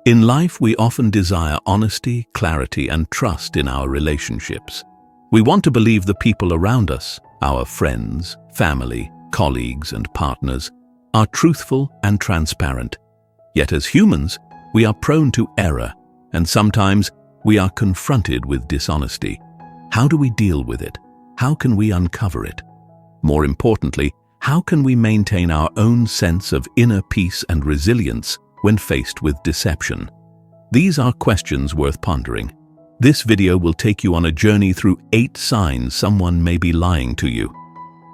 In life, we often desire honesty, clarity, and trust in our relationships. We want to believe the people around us, our friends, family, colleagues, and partners, are truthful and transparent. Yet as humans, we are prone to error, and sometimes we are confronted with dishonesty. How do we deal with it? How can we uncover it? More importantly, how can we maintain our own sense of inner peace and resilience when faced with deception? These are questions worth pondering. This video will take you on a journey through 8 signs someone may be lying to you.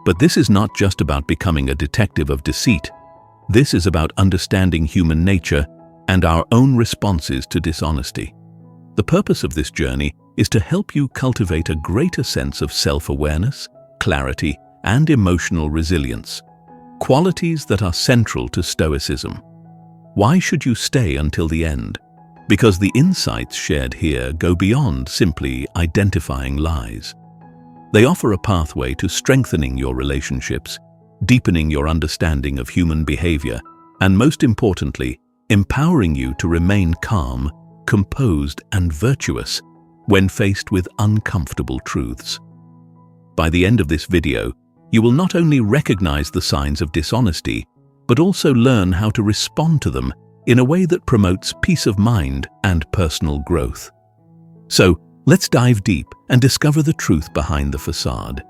But this is not just about becoming a detective of deceit. This is about understanding human nature and our own responses to dishonesty. The purpose of this journey is to help you cultivate a greater sense of self-awareness, clarity, and emotional resilience, qualities that are central to Stoicism. Why should you stay until the end? Because the insights shared here go beyond simply identifying lies. They offer a pathway to strengthening your relationships, deepening your understanding of human behavior, and most importantly, empowering you to remain calm, composed, and virtuous when faced with uncomfortable truths. By the end of this video, you will not only recognize the signs of dishonesty, but also learn how to respond to them in a way that promotes peace of mind and personal growth. So, let's dive deep and discover the truth behind the facade.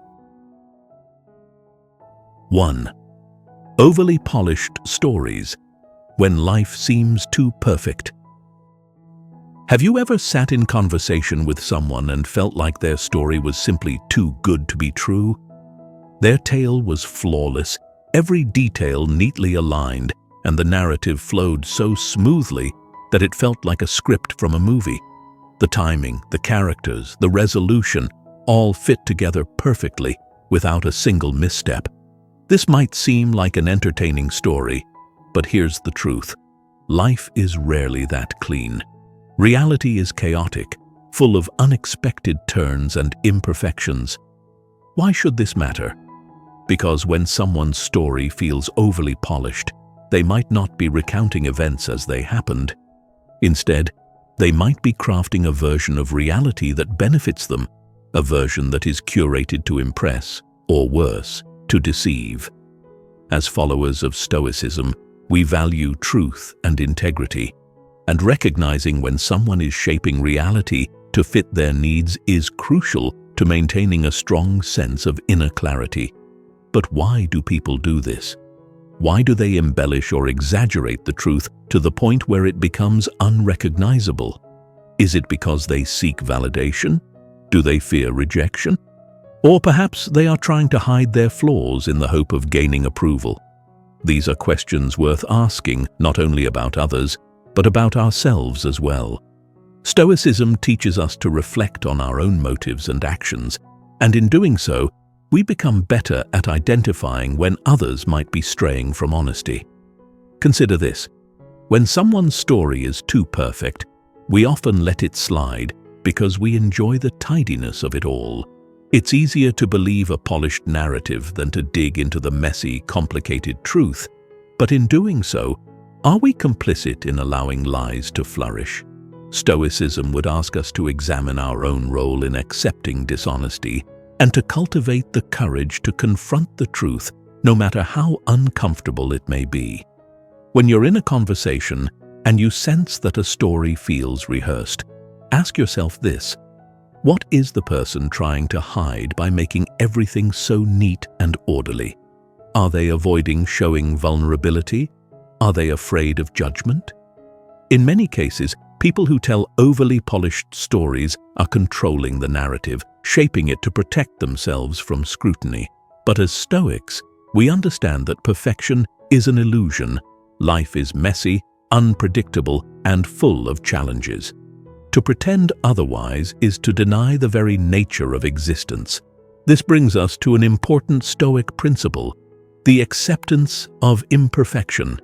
1. Overly polished stories when life seems too perfect. Have you ever sat in conversation with someone and felt like their story was simply too good to be true? Their tale was flawless, every detail neatly aligned, and the narrative flowed so smoothly that it felt like a script from a movie. The timing, the characters, the resolution all fit together perfectly without a single misstep. This might seem like an entertaining story, but here's the truth. Life is rarely that clean. Reality is chaotic, full of unexpected turns and imperfections. Why should this matter? Because when someone's story feels overly polished, they might not be recounting events as they happened. Instead, they might be crafting a version of reality that benefits them, a version that is curated to impress, or worse, to deceive. As followers of Stoicism, we value truth and integrity, and recognizing when someone is shaping reality to fit their needs is crucial to maintaining a strong sense of inner clarity. But why do people do this? Why do they embellish or exaggerate the truth to the point where it becomes unrecognizable? Is it because they seek validation? Do they fear rejection? Or perhaps they are trying to hide their flaws in the hope of gaining approval? These are questions worth asking, not only about others, but about ourselves as well. Stoicism teaches us to reflect on our own motives and actions, and in doing so, we become better at identifying when others might be straying from honesty. Consider this. When someone's story is too perfect, we often let it slide because we enjoy the tidiness of it all. It's easier to believe a polished narrative than to dig into the messy, complicated truth. But in doing so, are we complicit in allowing lies to flourish? Stoicism would ask us to examine our own role in accepting dishonesty and to cultivate the courage to confront the truth, no matter how uncomfortable it may be. When you're in a conversation and you sense that a story feels rehearsed, ask yourself this: what is the person trying to hide by making everything so neat and orderly? Are they avoiding showing vulnerability? Are they afraid of judgment? In many cases, people who tell overly polished stories are controlling the narrative, shaping it to protect themselves from scrutiny. But as Stoics, we understand that perfection is an illusion. Life is messy, unpredictable, and full of challenges. To pretend otherwise is to deny the very nature of existence. This brings us to an important Stoic principle: the acceptance of imperfection.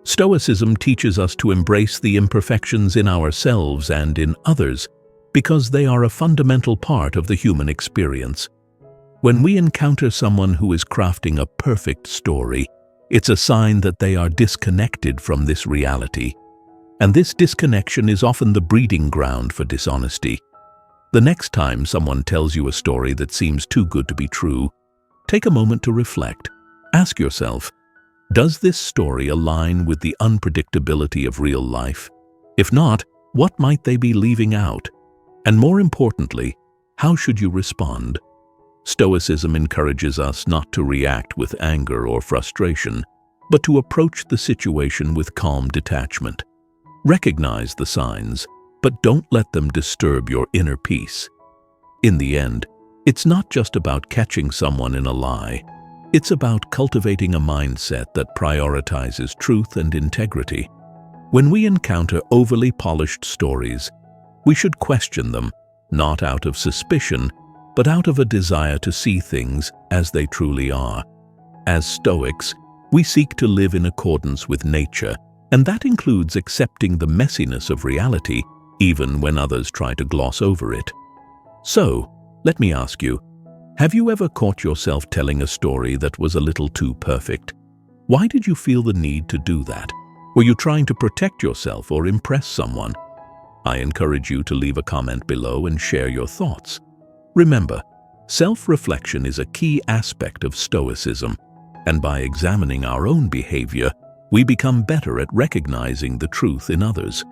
Stoicism teaches us to embrace the imperfections in ourselves and in others because they are a fundamental part of the human experience. When we encounter someone who is crafting a perfect story, it's a sign that they are disconnected from this reality. And this disconnection is often the breeding ground for dishonesty. The next time someone tells you a story that seems too good to be true, take a moment to reflect. Ask yourself, does this story align with the unpredictability of real life? If not, what might they be leaving out? And more importantly, how should you respond? Stoicism encourages us not to react with anger or frustration, but to approach the situation with calm detachment. Recognize the signs, but don't let them disturb your inner peace. In the end, it's not just about catching someone in a lie. It's about cultivating a mindset that prioritizes truth and integrity. When we encounter overly polished stories, we should question them, not out of suspicion, but out of a desire to see things as they truly are. As Stoics, we seek to live in accordance with nature, and that includes accepting the messiness of reality, even when others try to gloss over it. So, let me ask you, have you ever caught yourself telling a story that was a little too perfect? Why did you feel the need to do that? Were you trying to protect yourself or impress someone? I encourage you to leave a comment below and share your thoughts. Remember, self-reflection is a key aspect of Stoicism, and by examining our own behavior, we become better at recognizing the truth in others.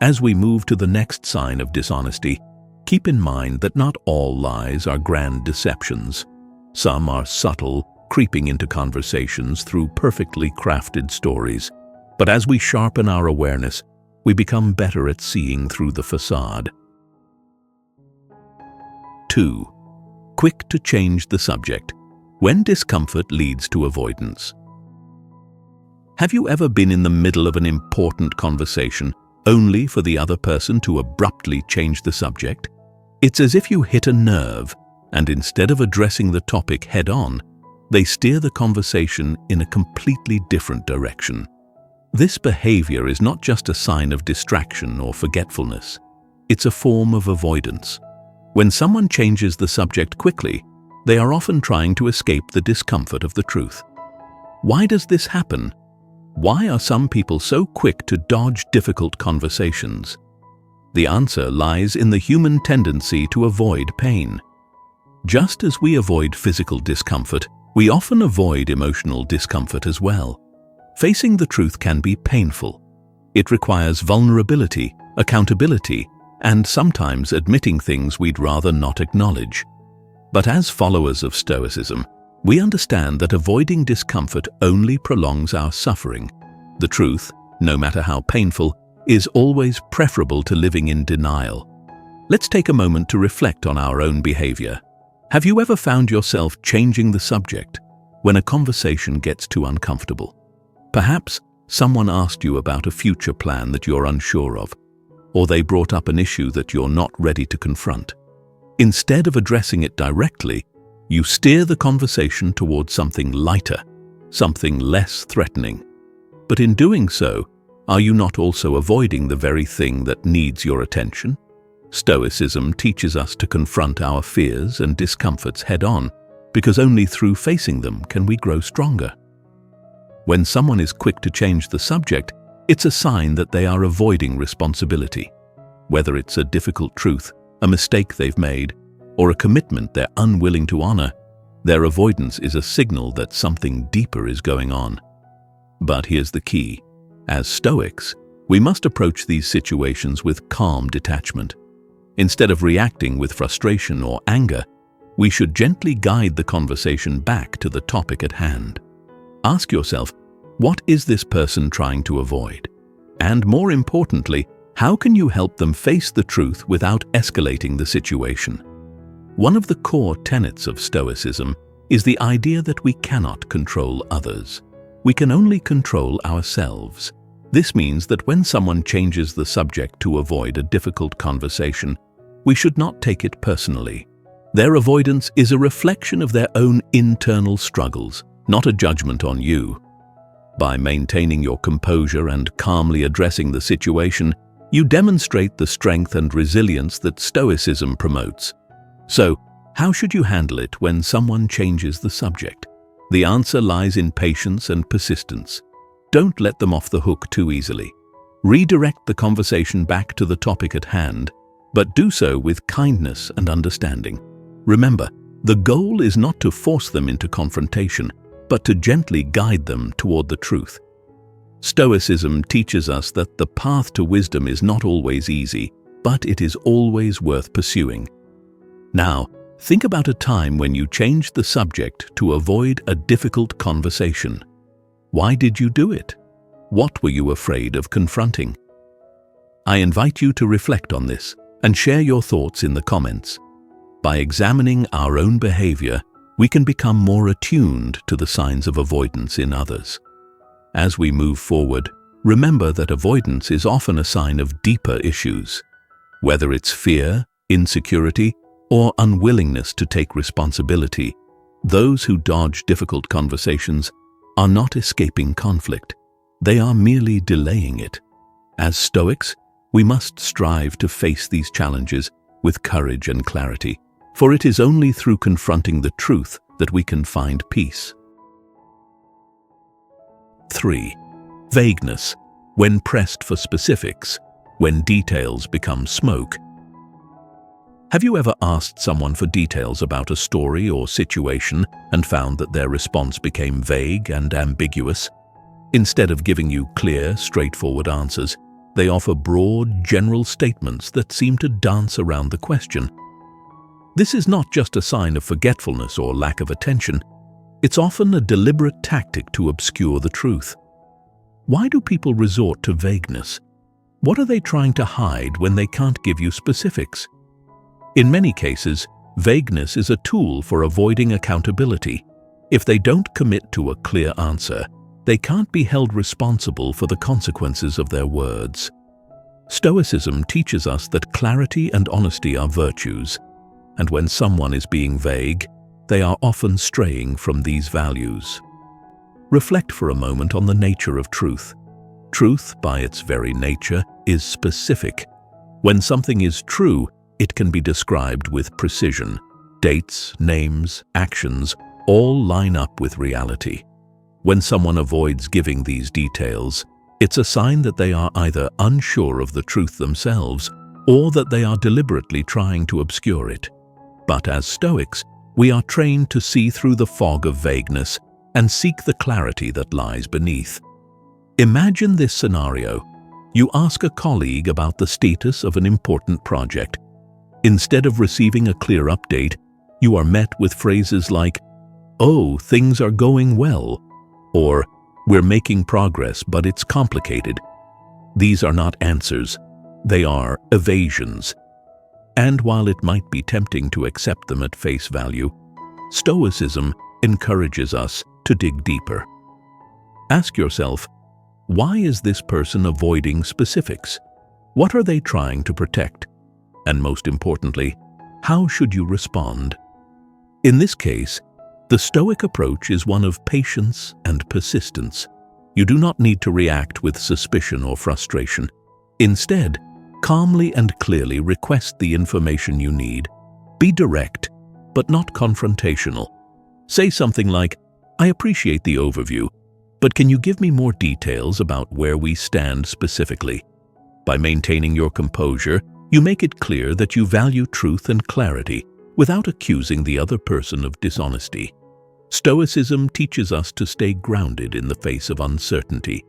As we move to the next sign of dishonesty, keep in mind that not all lies are grand deceptions. Some are subtle, creeping into conversations through perfectly crafted stories. But as we sharpen our awareness, we become better at seeing through the facade. 2. Quick to change the subject. When discomfort leads to avoidance. Have you ever been in the middle of an important conversation only for the other person to abruptly change the subject? It's as if you hit a nerve, and instead of addressing the topic head-on, they steer the conversation in a completely different direction. This behavior is not just a sign of distraction or forgetfulness. It's a form of avoidance. When someone changes the subject quickly, they are often trying to escape the discomfort of the truth. Why does this happen? Why are some people so quick to dodge difficult conversations? The answer lies in the human tendency to avoid pain. Just as we avoid physical discomfort, we often avoid emotional discomfort as well. Facing the truth can be painful. It requires vulnerability, accountability, and sometimes admitting things we'd rather not acknowledge. But as followers of Stoicism, we understand that avoiding discomfort only prolongs our suffering. The truth, no matter how painful, is always preferable to living in denial. Let's take a moment to reflect on our own behavior. Have you ever found yourself changing the subject when a conversation gets too uncomfortable? Perhaps someone asked you about a future plan that you're unsure of, or they brought up an issue that you're not ready to confront. Instead of addressing it directly, you steer the conversation towards something lighter, something less threatening. But in doing so, are you not also avoiding the very thing that needs your attention? Stoicism teaches us to confront our fears and discomforts head-on, because only through facing them can we grow stronger. When someone is quick to change the subject, it's a sign that they are avoiding responsibility. Whether it's a difficult truth, a mistake they've made, or a commitment they're unwilling to honor, their avoidance is a signal that something deeper is going on. But here's the key. As Stoics, we must approach these situations with calm detachment. Instead of reacting with frustration or anger, we should gently guide the conversation back to the topic at hand. Ask yourself, what is this person trying to avoid? And more importantly, how can you help them face the truth without escalating the situation? One of the core tenets of Stoicism is the idea that we cannot control others. We can only control ourselves. This means that when someone changes the subject to avoid a difficult conversation, we should not take it personally. Their avoidance is a reflection of their own internal struggles, not a judgment on you. By maintaining your composure and calmly addressing the situation, you demonstrate the strength and resilience that Stoicism promotes. So, how should you handle it when someone changes the subject? The answer lies in patience and persistence. Don't let them off the hook too easily. Redirect the conversation back to the topic at hand, but do so with kindness and understanding. Remember, the goal is not to force them into confrontation, but to gently guide them toward the truth. Stoicism teaches us that the path to wisdom is not always easy, but it is always worth pursuing. Now, think about a time when you changed the subject to avoid a difficult conversation. Why did you do it? What were you afraid of confronting? I invite you to reflect on this and share your thoughts in the comments. By examining our own behavior, we can become more attuned to the signs of avoidance in others. As we move forward, remember that avoidance is often a sign of deeper issues. Whether it's fear, insecurity, or unwillingness to take responsibility, those who dodge difficult conversations are not escaping conflict. They are merely delaying it. As Stoics, we must strive to face these challenges with courage and clarity, for it is only through confronting the truth that we can find peace. 3. Vagueness, when pressed for specifics, when details become smoke. Have you ever asked someone for details about a story or situation and found that their response became vague and ambiguous? Instead of giving you clear, straightforward answers, they offer broad, general statements that seem to dance around the question. This is not just a sign of forgetfulness or lack of attention. It's often a deliberate tactic to obscure the truth. Why do people resort to vagueness? What are they trying to hide when they can't give you specifics? In many cases, vagueness is a tool for avoiding accountability. If they don't commit to a clear answer, they can't be held responsible for the consequences of their words. Stoicism teaches us that clarity and honesty are virtues, and when someone is being vague, they are often straying from these values. Reflect for a moment on the nature of truth. Truth, by its very nature, is specific. When something is true, it can be described with precision. Dates, names, actions, all line up with reality. When someone avoids giving these details, it's a sign that they are either unsure of the truth themselves or that they are deliberately trying to obscure it. But as Stoics, we are trained to see through the fog of vagueness and seek the clarity that lies beneath. Imagine this scenario. You ask a colleague about the status of an important project. Instead of receiving a clear update, you are met with phrases like, "Oh, things are going well," or "We're making progress, but it's complicated." These are not answers. They are evasions. And while it might be tempting to accept them at face value, Stoicism encourages us to dig deeper. Ask yourself, why is this person avoiding specifics? What are they trying to protect? And most importantly, how should you respond? In this case, the Stoic approach is one of patience and persistence. You do not need to react with suspicion or frustration. Instead, calmly and clearly request the information you need. Be direct, but not confrontational. Say something like, "I appreciate the overview, but can you give me more details about where we stand specifically?" By maintaining your composure, you make it clear that you value truth and clarity without accusing the other person of dishonesty. Stoicism teaches us to stay grounded in the face of uncertainty.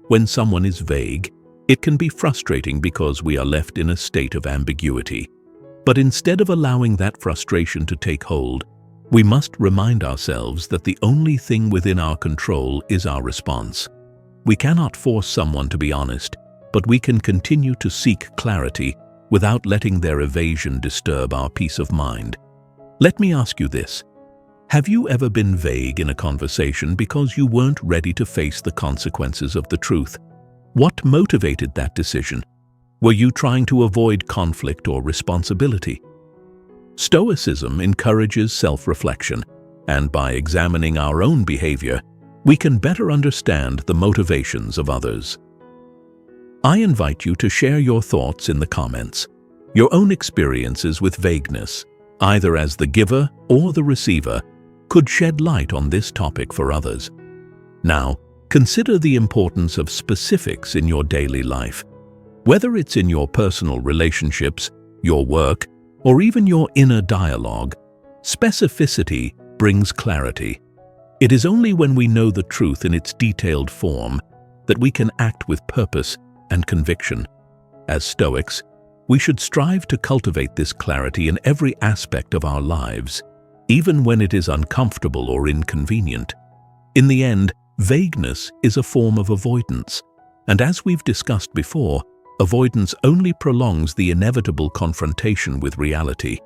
When someone is vague, it can be frustrating because we are left in a state of ambiguity. But instead of allowing that frustration to take hold, we must remind ourselves that the only thing within our control is our response. We cannot force someone to be honest, but we can continue to seek clarity without letting their evasion disturb our peace of mind. Let me ask you this. Have you ever been vague in a conversation because you weren't ready to face the consequences of the truth? What motivated that decision? Were you trying to avoid conflict or responsibility? Stoicism encourages self-reflection, and by examining our own behavior, we can better understand the motivations of others. I invite you to share your thoughts in the comments. Your own experiences with vagueness, either as the giver or the receiver, could shed light on this topic for others. Now, Consider the importance of specifics in your daily life. Whether it's in your personal relationships, your work, or even your inner dialogue, specificity brings clarity. It is only when we know the truth in its detailed form that we can act with purpose and conviction. As Stoics, we should strive to cultivate this clarity in every aspect of our lives, even when it is uncomfortable or inconvenient. In the end, vagueness is a form of avoidance, and as we've discussed before, avoidance only prolongs the inevitable confrontation with reality.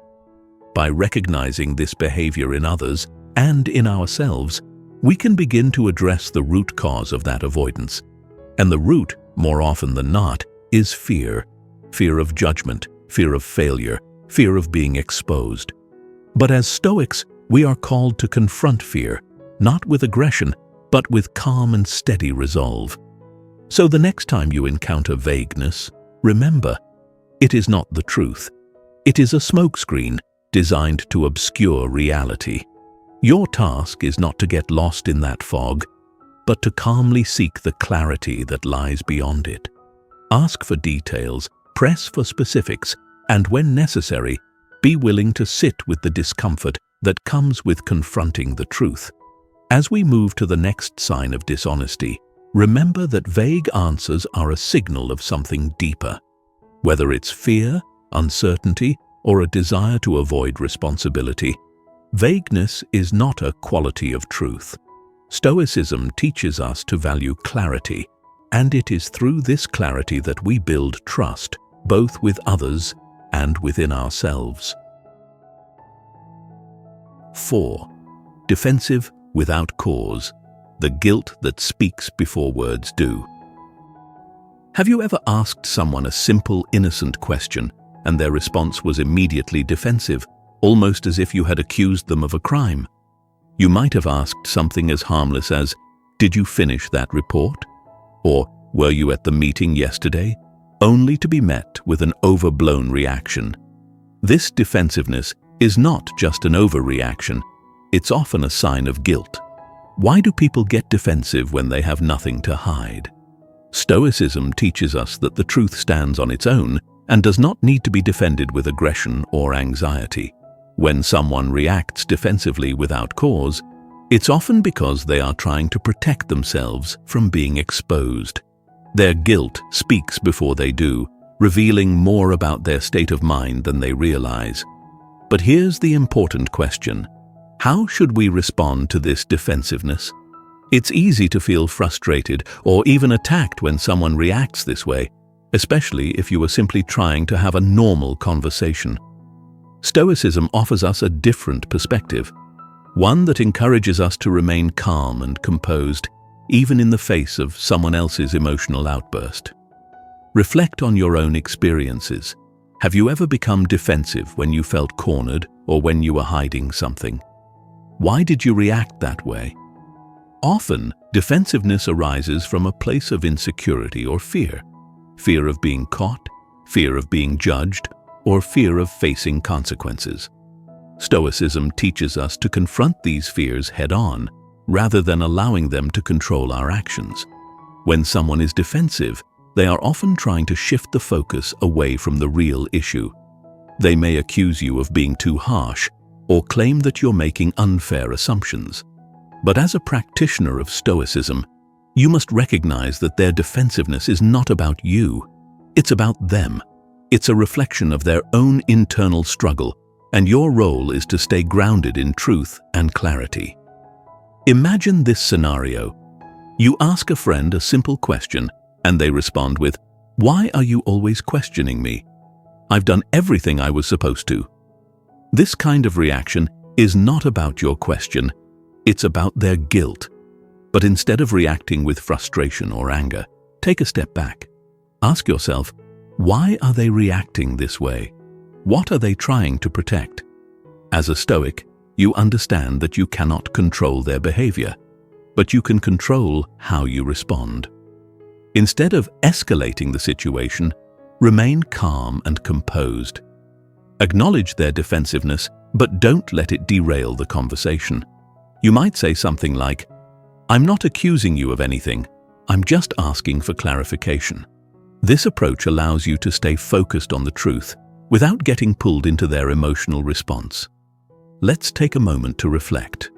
By recognizing this behavior in others and in ourselves, we can begin to address the root cause of that avoidance. And the root, more often than not, is fear. Fear of judgment, fear of failure, fear of being exposed. But as Stoics, we are called to confront fear, not with aggression, but with calm and steady resolve. So the next time you encounter vagueness, remember, it is not the truth. It is a smokescreen designed to obscure reality. Your task is not to get lost in that fog, but to calmly seek the clarity that lies beyond it. Ask for details, press for specifics, and when necessary, be willing to sit with the discomfort that comes with confronting the truth. As we move to the next sign of dishonesty, remember that vague answers are a signal of something deeper. Whether it's fear, uncertainty, or a desire to avoid responsibility, vagueness is not a quality of truth. Stoicism teaches us to value clarity, and it is through this clarity that we build trust, both with others and within ourselves. 4. Defensive without cause, the guilt that speaks before words do. Have you ever asked someone a simple, innocent question, and their response was immediately defensive, almost as if you had accused them of a crime? You might have asked something as harmless as, "Did you finish that report?" Or, "Were you at the meeting yesterday?" only to be met with an overblown reaction. This defensiveness is not just an overreaction, it's often a sign of guilt. Why do people get defensive when they have nothing to hide? Stoicism teaches us that the truth stands on its own and does not need to be defended with aggression or anxiety. When someone reacts defensively without cause, it's often because they are trying to protect themselves from being exposed. Their guilt speaks before they do, revealing more about their state of mind than they realize. But here's the important question. How should we respond to this defensiveness? It's easy to feel frustrated or even attacked when someone reacts this way, especially if you are simply trying to have a normal conversation. Stoicism offers us a different perspective, one that encourages us to remain calm and composed, even in the face of someone else's emotional outburst. Reflect on your own experiences. Have you ever become defensive when you felt cornered or when you were hiding something? Why did you react that way? Often, defensiveness arises from a place of insecurity or fear. Fear of being caught, fear of being judged, or fear of facing consequences. Stoicism teaches us to confront these fears head-on, rather than allowing them to control our actions. When someone is defensive, they are often trying to shift the focus away from the real issue. They may accuse you of being too harsh, or claim that you're making unfair assumptions. But as a practitioner of Stoicism, you must recognize that their defensiveness is not about you. It's about them. It's a reflection of their own internal struggle, and your role is to stay grounded in truth and clarity. Imagine this scenario. You ask a friend a simple question, and they respond with, "Why are you always questioning me? I've done everything I was supposed to." This kind of reaction is not about your question, it's about their guilt. But instead of reacting with frustration or anger, take a step back. Ask yourself, why are they reacting this way? What are they trying to protect? As a Stoic, you understand that you cannot control their behavior, but you can control how you respond. Instead of escalating the situation, remain calm and composed. Acknowledge their defensiveness, but don't let it derail the conversation. You might say something like, I'm not accusing you of anything, I'm just asking for clarification. This approach allows you to stay focused on the truth without getting pulled into their emotional response. Let's take a moment to reflect.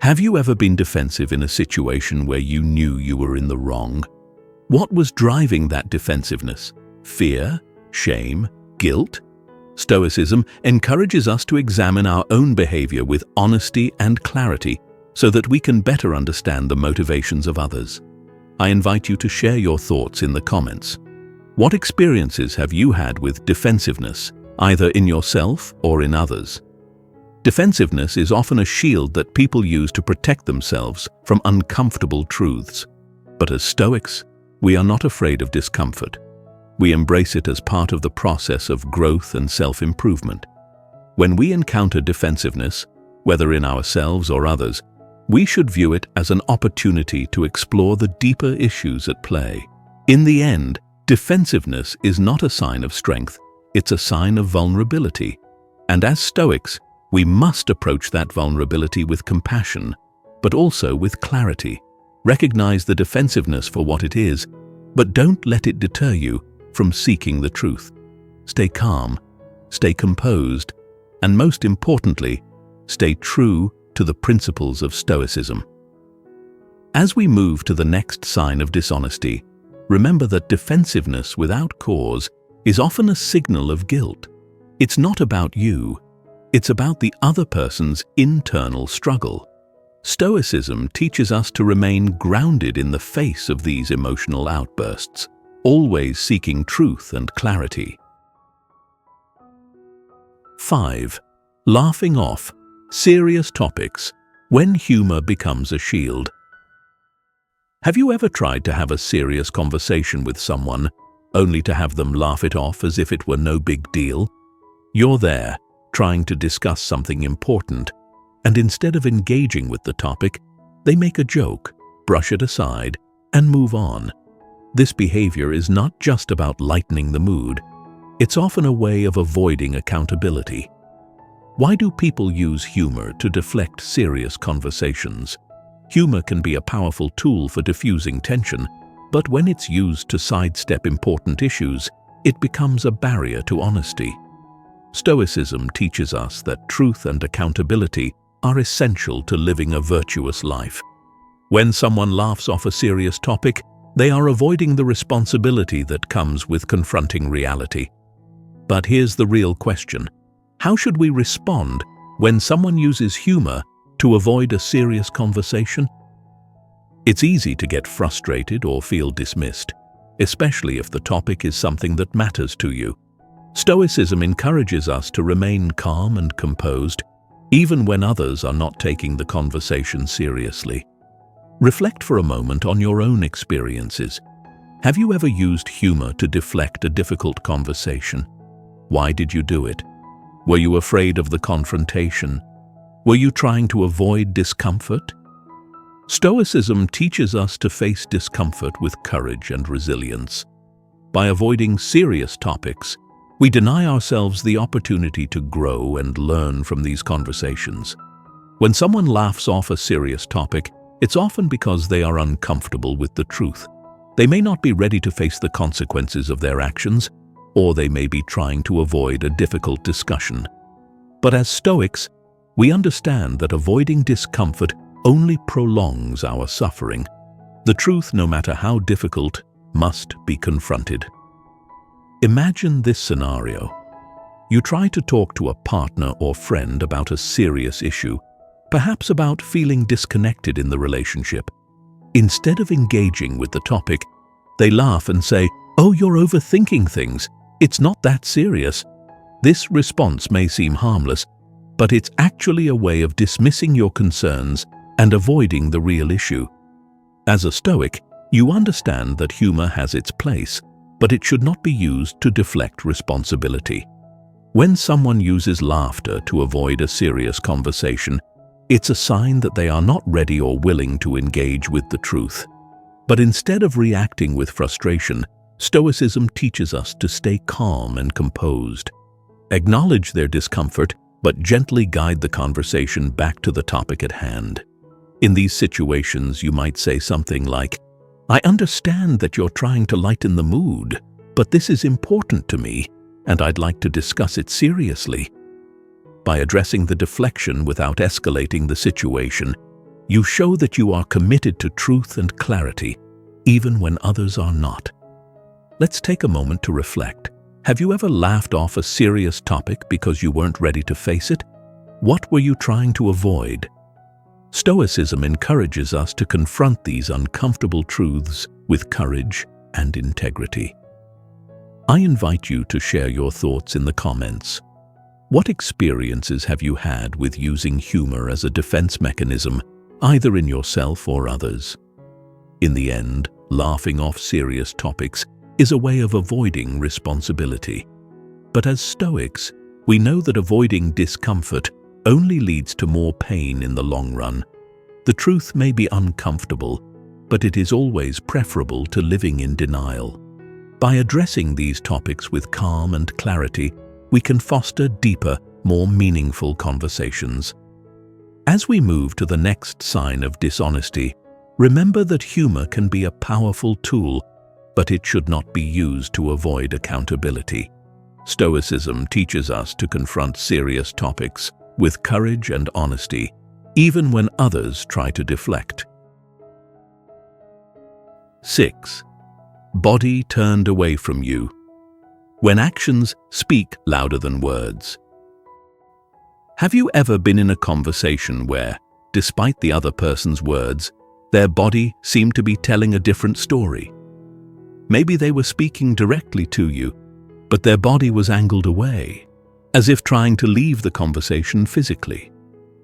Have you ever been defensive in a situation where you knew you were in the wrong? What was driving that defensiveness? Fear? Shame? Guilt? Stoicism encourages us to examine our own behavior with honesty and clarity so that we can better understand the motivations of others. I invite you to share your thoughts in the comments. What experiences have you had with defensiveness, either in yourself or in others? Defensiveness is often a shield that people use to protect themselves from uncomfortable truths. But as Stoics, we are not afraid of discomfort. We embrace it as part of the process of growth and self-improvement. When we encounter defensiveness, whether in ourselves or others, we should view it as an opportunity to explore the deeper issues at play. In the end, defensiveness is not a sign of strength, it's a sign of vulnerability. And as Stoics, we must approach that vulnerability with compassion, but also with clarity. Recognize the defensiveness for what it is, but don't let it deter you from seeking the truth. Stay calm, stay composed, and most importantly, stay true to the principles of Stoicism. As we move to the next sign of dishonesty, remember that defensiveness without cause is often a signal of guilt. It's not about you, it's about the other person's internal struggle. Stoicism teaches us to remain grounded in the face of these emotional outbursts, always seeking truth and clarity. 5. Laughing off serious topics when humor becomes a shield. Have you ever tried to have a serious conversation with someone only to have them laugh it off as if it were no big deal? You're there, trying to discuss something important, and instead of engaging with the topic, they make a joke, brush it aside, and move on. This behavior is not just about lightening the mood, it's often a way of avoiding accountability. Why do people use humor to deflect serious conversations? Humor can be a powerful tool for diffusing tension, but when it's used to sidestep important issues, it becomes a barrier to honesty. Stoicism teaches us that truth and accountability are essential to living a virtuous life. When someone laughs off a serious topic, they are avoiding the responsibility that comes with confronting reality. But here's the real question. How should we respond when someone uses humor to avoid a serious conversation? It's easy to get frustrated or feel dismissed, especially if the topic is something that matters to you. Stoicism encourages us to remain calm and composed, even when others are not taking the conversation seriously. Reflect for a moment on your own experiences. Have you ever used humor to deflect a difficult conversation? Why did you do it? Were you afraid of the confrontation? Were you trying to avoid discomfort? Stoicism teaches us to face discomfort with courage and resilience. By avoiding serious topics, we deny ourselves the opportunity to grow and learn from these conversations. When someone laughs off a serious topic, it's often because they are uncomfortable with the truth. They may not be ready to face the consequences of their actions, or they may be trying to avoid a difficult discussion. But as Stoics, we understand that avoiding discomfort only prolongs our suffering. The truth, no matter how difficult, must be confronted. Imagine this scenario. You try to talk to a partner or friend about a serious issue, perhaps about feeling disconnected in the relationship. Instead of engaging with the topic, they laugh and say, "Oh, you're overthinking things. It's not that serious." This response may seem harmless, but it's actually a way of dismissing your concerns and avoiding the real issue. As a Stoic, you understand that humor has its place, but it should not be used to deflect responsibility. When someone uses laughter to avoid a serious conversation, it's a sign that they are not ready or willing to engage with the truth. But instead of reacting with frustration, Stoicism teaches us to stay calm and composed. Acknowledge their discomfort, but gently guide the conversation back to the topic at hand. In these situations, you might say something like, "I understand that you're trying to lighten the mood, but this is important to me, and I'd like to discuss it seriously." By addressing the deflection without escalating the situation, you show that you are committed to truth and clarity, even when others are not. Let's take a moment to reflect. Have you ever laughed off a serious topic because you weren't ready to face it? What were you trying to avoid? Stoicism encourages us to confront these uncomfortable truths with courage and integrity. I invite you to share your thoughts in the comments. What experiences have you had with using humor as a defense mechanism, either in yourself or others? In the end, laughing off serious topics is a way of avoiding responsibility. But as Stoics, we know that avoiding discomfort only leads to more pain in the long run. The truth may be uncomfortable, but it is always preferable to living in denial. By addressing these topics with calm and clarity, we can foster deeper, more meaningful conversations. As we move to the next sign of dishonesty, remember that humor can be a powerful tool, but it should not be used to avoid accountability. Stoicism teaches us to confront serious topics with courage and honesty, even when others try to deflect. 6. Body turned away from you. When actions speak louder than words. Have you ever been in a conversation where, despite the other person's words, their body seemed to be telling a different story? Maybe they were speaking directly to you, but their body was angled away, as if trying to leave the conversation physically.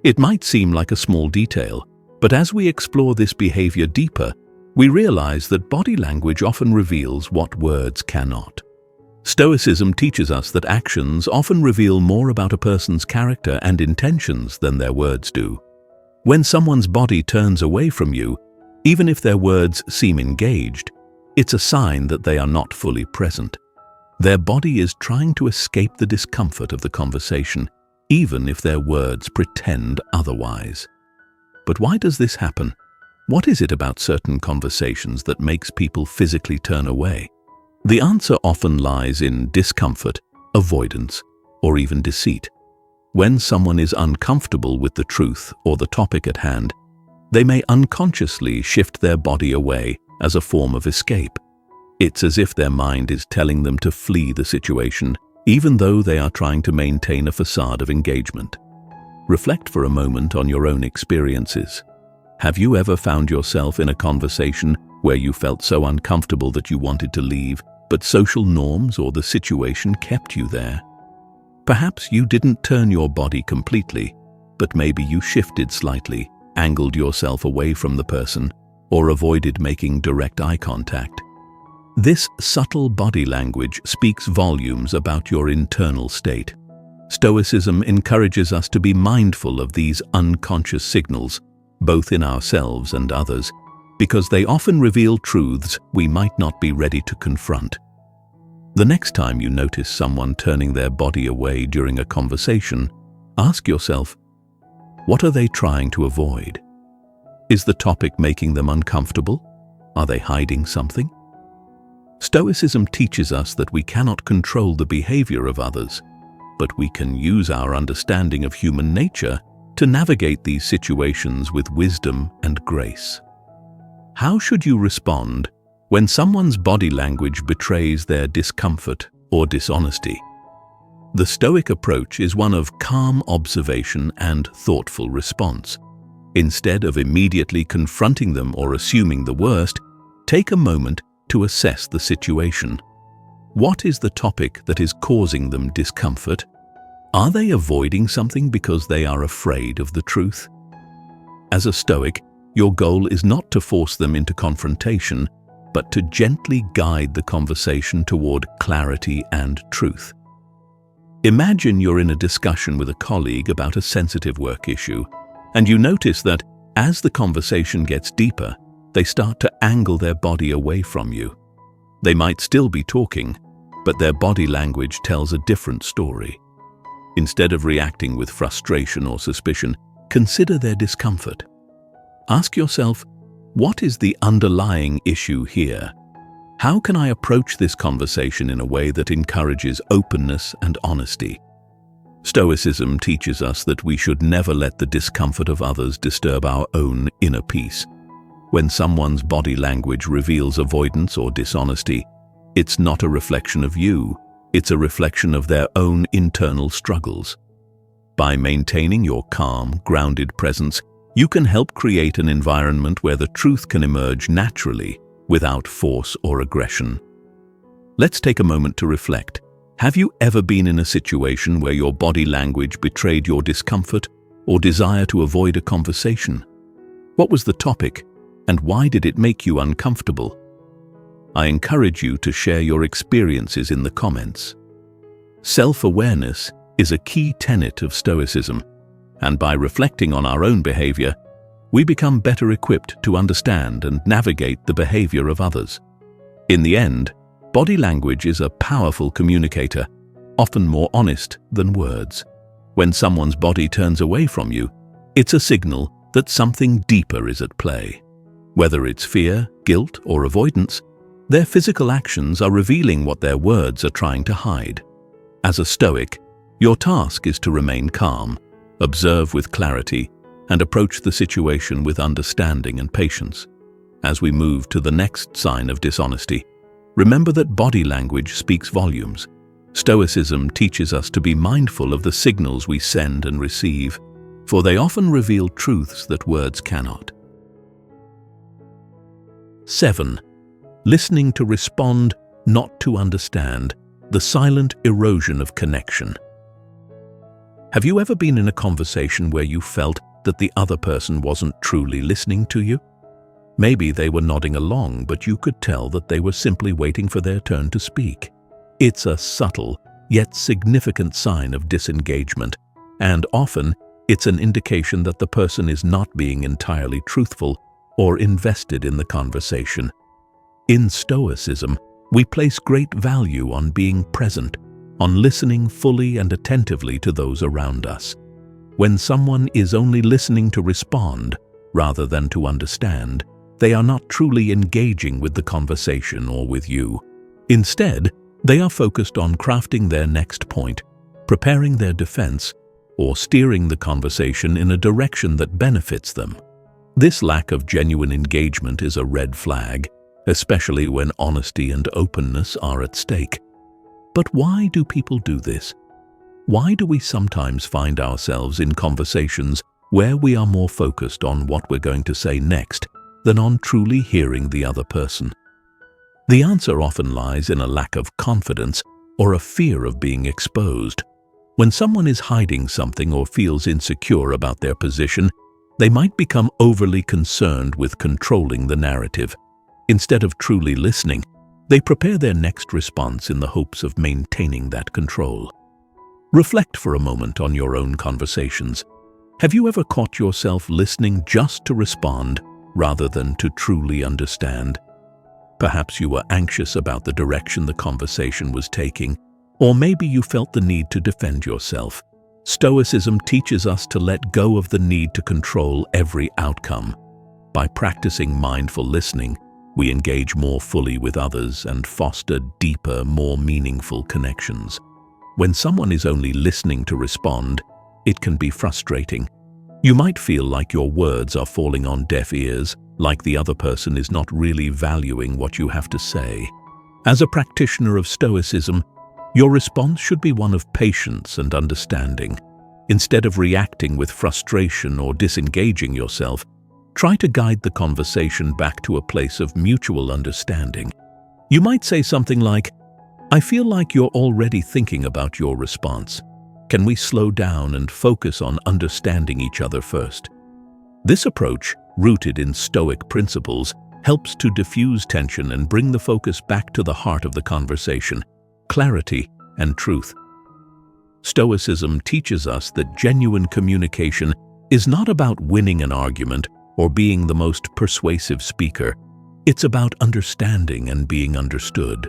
It might seem like a small detail, but as we explore this behavior deeper, we realize that body language often reveals what words cannot. Stoicism teaches us that actions often reveal more about a person's character and intentions than their words do. When someone's body turns away from you, even if their words seem engaged, it's a sign that they are not fully present. Their body is trying to escape the discomfort of the conversation, even if their words pretend otherwise. But why does this happen? What is it about certain conversations that makes people physically turn away? The answer often lies in discomfort, avoidance, or even deceit. When someone is uncomfortable with the truth or the topic at hand, they may unconsciously shift their body away as a form of escape. It's as if their mind is telling them to flee the situation, even though they are trying to maintain a facade of engagement. Reflect for a moment on your own experiences. Have you ever found yourself in a conversation where you felt so uncomfortable that you wanted to leave, but social norms or the situation kept you there? Perhaps you didn't turn your body completely, but maybe you shifted slightly, angled yourself away from the person, or avoided making direct eye contact. This subtle body language speaks volumes about your internal state. Stoicism encourages us to be mindful of these unconscious signals, both in ourselves and others, because they often reveal truths we might not be ready to confront. The next time you notice someone turning their body away during a conversation, ask yourself, what are they trying to avoid? Is the topic making them uncomfortable? Are they hiding something? Stoicism teaches us that we cannot control the behavior of others, but we can use our understanding of human nature to navigate these situations with wisdom and grace. How should you respond when someone's body language betrays their discomfort or dishonesty? The Stoic approach is one of calm observation and thoughtful response. Instead of immediately confronting them or assuming the worst, take a moment to assess the situation. What is the topic that is causing them discomfort? Are they avoiding something because they are afraid of the truth? As a Stoic, your goal is not to force them into confrontation, but to gently guide the conversation toward clarity and truth. Imagine you're in a discussion with a colleague about a sensitive work issue, and you notice that as the conversation gets deeper, they start to angle their body away from you. They might still be talking, but their body language tells a different story. Instead of reacting with frustration or suspicion, consider their discomfort. Ask yourself, what is the underlying issue here? How can I approach this conversation in a way that encourages openness and honesty? Stoicism teaches us that we should never let the discomfort of others disturb our own inner peace. When someone's body language reveals avoidance or dishonesty, it's not a reflection of you, it's a reflection of their own internal struggles. By maintaining your calm, grounded presence, you can help create an environment where the truth can emerge naturally, without force or aggression. Let's take a moment to reflect. Have you ever been in a situation where your body language betrayed your discomfort or desire to avoid a conversation? What was the topic, and why did it make you uncomfortable? I encourage you to share your experiences in the comments. Self-awareness is a key tenet of Stoicism, and by reflecting on our own behavior, we become better equipped to understand and navigate the behavior of others. In the end, body language is a powerful communicator, often more honest than words. When someone's body turns away from you, it's a signal that something deeper is at play. Whether it's fear, guilt, or avoidance, their physical actions are revealing what their words are trying to hide. As a Stoic, your task is to remain calm, observe with clarity, and approach the situation with understanding and patience. As we move to the next sign of dishonesty, remember that body language speaks volumes. Stoicism teaches us to be mindful of the signals we send and receive, for they often reveal truths that words cannot. 7. Listening to respond, not to understand, the silent erosion of connection. Have you ever been in a conversation where you felt that the other person wasn't truly listening to you? Maybe they were nodding along, but you could tell that they were simply waiting for their turn to speak. It's a subtle, yet significant sign of disengagement, and often it's an indication that the person is not being entirely truthful or invested in the conversation. In Stoicism, we place great value on being present, on listening fully and attentively to those around us. When someone is only listening to respond, rather than to understand, they are not truly engaging with the conversation or with you. Instead, they are focused on crafting their next point, preparing their defense, or steering the conversation in a direction that benefits them. This lack of genuine engagement is a red flag, especially when honesty and openness are at stake. But why do people do this? Why do we sometimes find ourselves in conversations where we are more focused on what we're going to say next than on truly hearing the other person? The answer often lies in a lack of confidence or a fear of being exposed. When someone is hiding something or feels insecure about their position, they might become overly concerned with controlling the narrative. Instead of truly listening, they prepare their next response in the hopes of maintaining that control. Reflect for a moment on your own conversations. Have you ever caught yourself listening just to respond rather than to truly understand? Perhaps you were anxious about the direction the conversation was taking, or maybe you felt the need to defend yourself. Stoicism teaches us to let go of the need to control every outcome. By practicing mindful listening, we engage more fully with others and foster deeper, more meaningful connections. When someone is only listening to respond, it can be frustrating. You might feel like your words are falling on deaf ears, like the other person is not really valuing what you have to say. As a practitioner of Stoicism, your response should be one of patience and understanding. Instead of reacting with frustration or disengaging yourself, try to guide the conversation back to a place of mutual understanding. You might say something like, "I feel like you're already thinking about your response. Can we slow down and focus on understanding each other first?" This approach, rooted in Stoic principles, helps to diffuse tension and bring the focus back to the heart of the conversation, clarity and truth. Stoicism teaches us that genuine communication is not about winning an argument or being the most persuasive speaker. It's about understanding and being understood.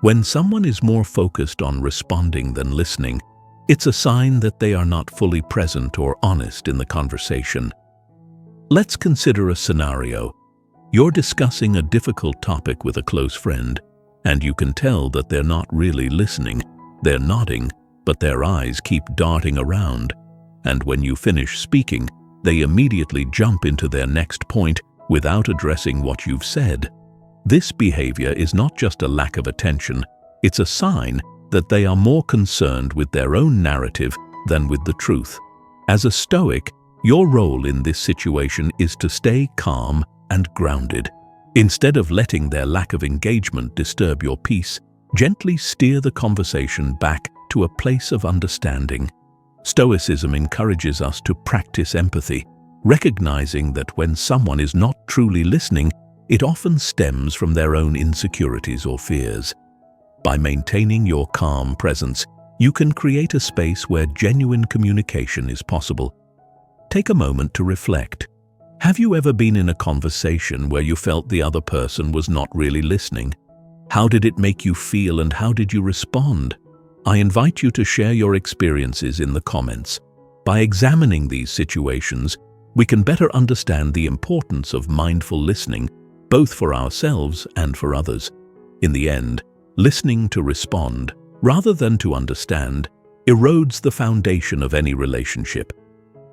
When someone is more focused on responding than listening, it's a sign that they are not fully present or honest in the conversation. Let's consider a scenario. You're discussing a difficult topic with a close friend, and you can tell that they're not really listening. They're nodding, but their eyes keep darting around. And when you finish speaking, they immediately jump into their next point without addressing what you've said. This behavior is not just a lack of attention, it's a sign that they are more concerned with their own narrative than with the truth. As a Stoic, your role in this situation is to stay calm and grounded. Instead of letting their lack of engagement disturb your peace, gently steer the conversation back to a place of understanding. Stoicism encourages us to practice empathy, recognizing that when someone is not truly listening, it often stems from their own insecurities or fears. By maintaining your calm presence, you can create a space where genuine communication is possible. Take a moment to reflect. Have you ever been in a conversation where you felt the other person was not really listening? How did it make you feel and how did you respond? I invite you to share your experiences in the comments. By examining these situations, we can better understand the importance of mindful listening, both for ourselves and for others. In the end, listening to respond, rather than to understand, erodes the foundation of any relationship.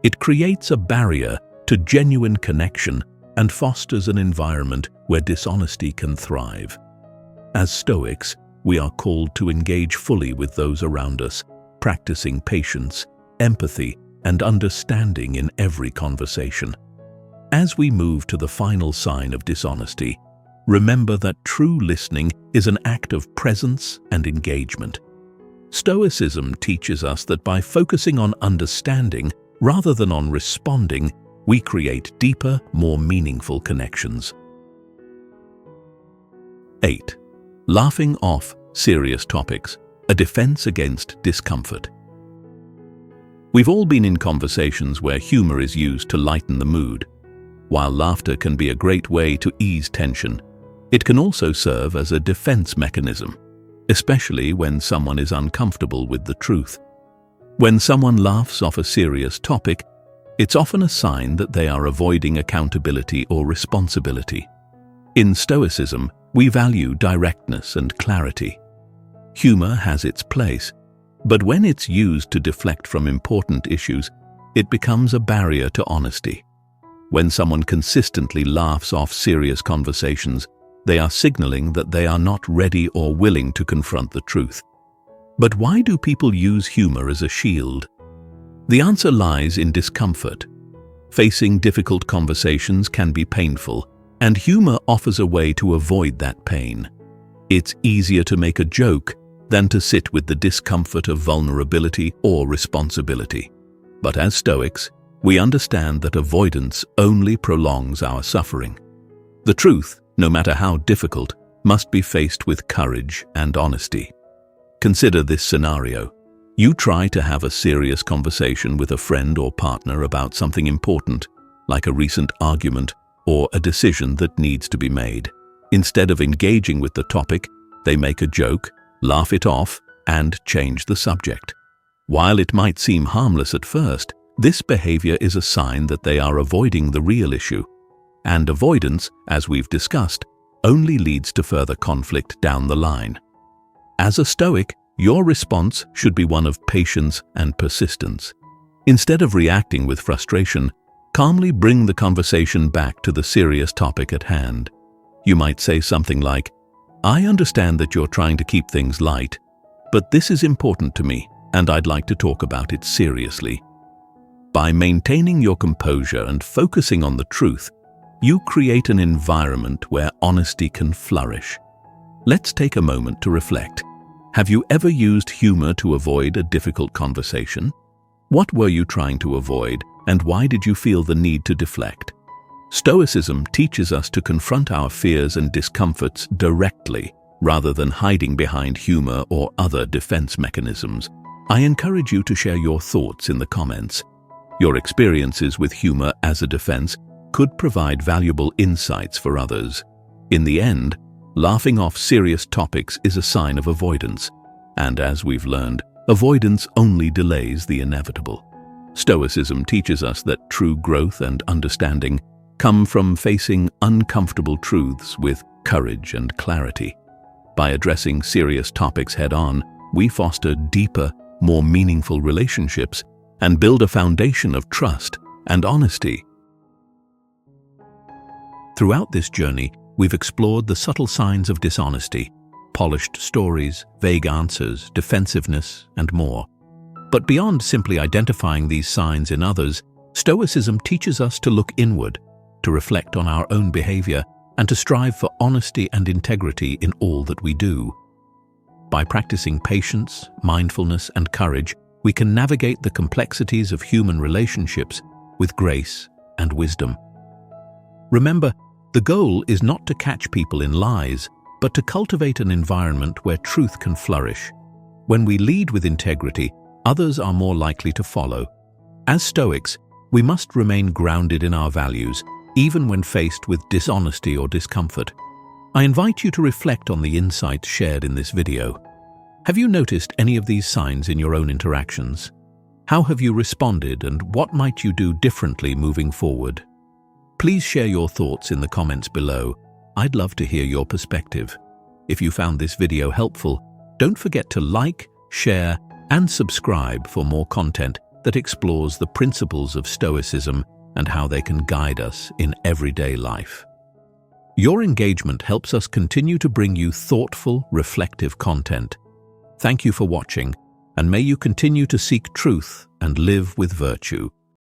It creates a barrier to genuine connection and fosters an environment where dishonesty can thrive. As Stoics, we are called to engage fully with those around us, practicing patience, empathy, and understanding in every conversation. As we move to the final sign of dishonesty, remember that true listening is an act of presence and engagement. Stoicism teaches us that by focusing on understanding rather than on responding, we create deeper, more meaningful connections. 8. Laughing off serious topics, a defense against discomfort. We've all been in conversations where humor is used to lighten the mood. While laughter can be a great way to ease tension, it can also serve as a defense mechanism, especially when someone is uncomfortable with the truth. When someone laughs off a serious topic, it's often a sign that they are avoiding accountability or responsibility. In Stoicism, we value directness and clarity. Humor has its place, but when it's used to deflect from important issues, it becomes a barrier to honesty. When someone consistently laughs off serious conversations, they are signaling that they are not ready or willing to confront the truth. But why do people use humor as a shield? The answer lies in discomfort. Facing difficult conversations can be painful, and humor offers a way to avoid that pain. It's easier to make a joke than to sit with the discomfort of vulnerability or responsibility. But as Stoics, we understand that avoidance only prolongs our suffering. The truth, no matter how difficult, must be faced with courage and honesty. Consider this scenario. You try to have a serious conversation with a friend or partner about something important, like a recent argument or a decision that needs to be made. Instead of engaging with the topic, they make a joke, laugh it off, and change the subject. While it might seem harmless at first, this behavior is a sign that they are avoiding the real issue. And avoidance, as we've discussed, only leads to further conflict down the line. As a Stoic, your response should be one of patience and persistence. Instead of reacting with frustration, calmly bring the conversation back to the serious topic at hand. You might say something like, "I understand that you're trying to keep things light, but this is important to me, and I'd like to talk about it seriously." By maintaining your composure and focusing on the truth, you create an environment where honesty can flourish. Let's take a moment to reflect. Have you ever used humor to avoid a difficult conversation? What were you trying to avoid, and why did you feel the need to deflect? Stoicism teaches us to confront our fears and discomforts directly, rather than hiding behind humor or other defense mechanisms. I encourage you to share your thoughts in the comments. Your experiences with humor as a defense could provide valuable insights for others. In the end, laughing off serious topics is a sign of avoidance, and as we've learned, avoidance only delays the inevitable. Stoicism teaches us that true growth and understanding come from facing uncomfortable truths with courage and clarity. By addressing serious topics head-on, we foster deeper, more meaningful relationships and build a foundation of trust and honesty. Throughout this journey, we've explored the subtle signs of dishonesty, polished stories, vague answers, defensiveness, and more. But beyond simply identifying these signs in others, Stoicism teaches us to look inward, to reflect on our own behavior, and to strive for honesty and integrity in all that we do. By practicing patience, mindfulness, and courage, we can navigate the complexities of human relationships with grace and wisdom. Remember, the goal is not to catch people in lies, but to cultivate an environment where truth can flourish. When we lead with integrity, others are more likely to follow. As Stoics, we must remain grounded in our values, even when faced with dishonesty or discomfort. I invite you to reflect on the insights shared in this video. Have you noticed any of these signs in your own interactions? How have you responded, and what might you do differently moving forward? Please share your thoughts in the comments below. I'd love to hear your perspective. If you found this video helpful, don't forget to like, share, and subscribe for more content that explores the principles of Stoicism and how they can guide us in everyday life. Your engagement helps us continue to bring you thoughtful, reflective content. Thank you for watching, and may you continue to seek truth and live with virtue.